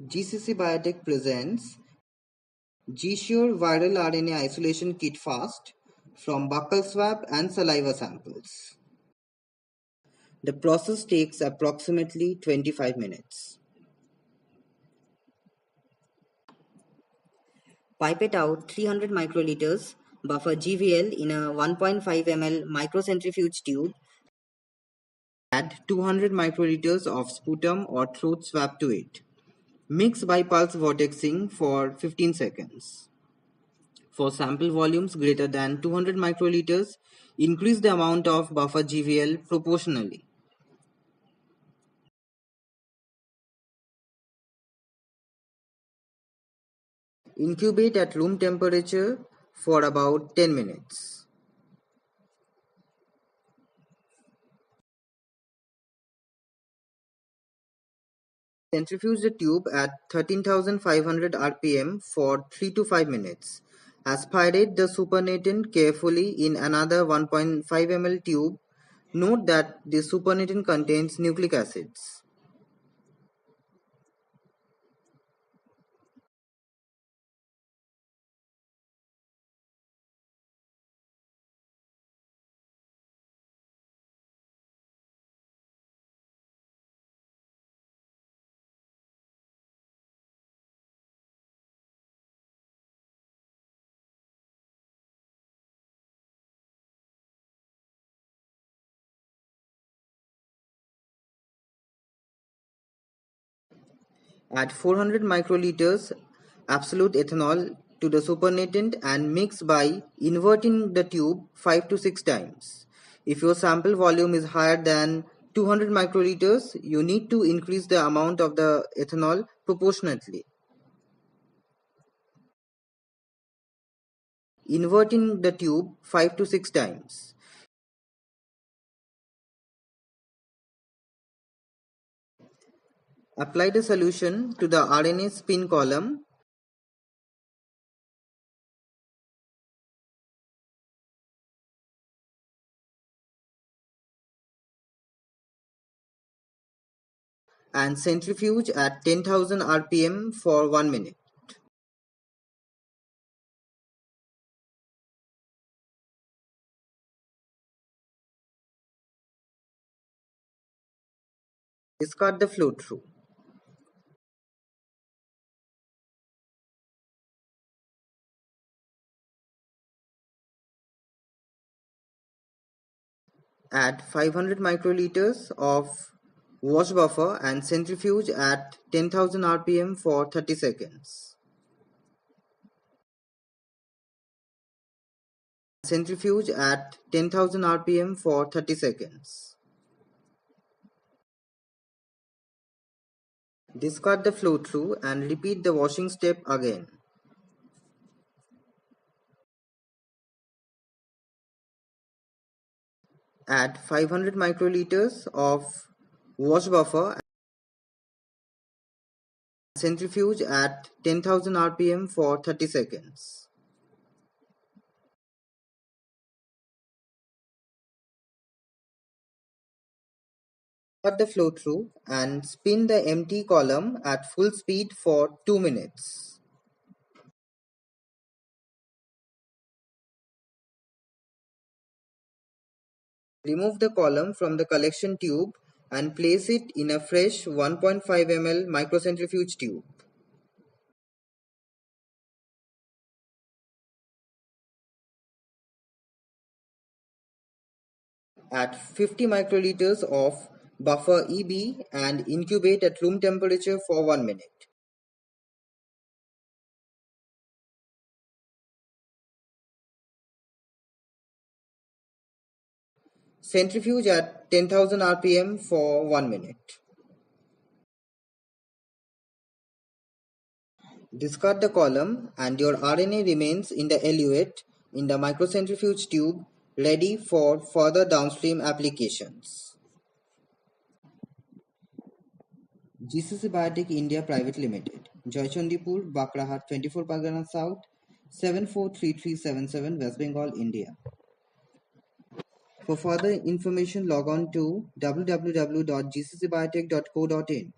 GCC Biotech presents GSure Viral RNA Isolation Kit Fast from Buccal swab and saliva samples. The process takes approximately 25 minutes. Pipette out 300 microliters buffer GVL in a 1.5 ml microcentrifuge tube. Add 200 microliters of sputum or throat swab to it. Mix by pulse vortexing for 15 seconds. For sample volumes greater than 200 microliters, increase the amount of buffer GVL proportionally. Incubate at room temperature for about 10 minutes. Centrifuge the tube at 13,500 rpm for 3 to 5 minutes. Aspirate the supernatant carefully in another 1.5 ml tube. Note that the supernatant contains nucleic acids. Add 400 microliters absolute ethanol to the supernatant and mix by inverting the tube 5 to 6 times. If your sample volume is higher than 200 microliters, you need to increase the amount of the ethanol proportionately. Inverting the tube 5 to 6 times. Apply the solution to the RNA spin column. And centrifuge at 10,000 rpm for 1 minute. Discard the flow through. Add 500 microliters of wash buffer and centrifuge at 10,000 rpm for 30 seconds. Centrifuge at 10,000 rpm for 30 seconds. Discard the flow through and repeat the washing step again. Add 500 microliters of wash buffer and centrifuge at 10,000 rpm for 30 seconds. Cut the flow through and spin the empty column at full speed for 2 minutes. Remove the column from the collection tube and place it in a fresh 1.5 ml microcentrifuge tube. Add 50 microliters of buffer EB and incubate at room temperature for 1 minute. Centrifuge at 10,000 rpm for 1 minute. Discard the column and your RNA remains in the eluate in the microcentrifuge tube, ready for further downstream applications. GCC Biotech India Private Limited, Joychandipur, Bakrahat, 24 Pargana South, 743377, West Bengal, India. For further information, log on to www.gccbiotech.co.in.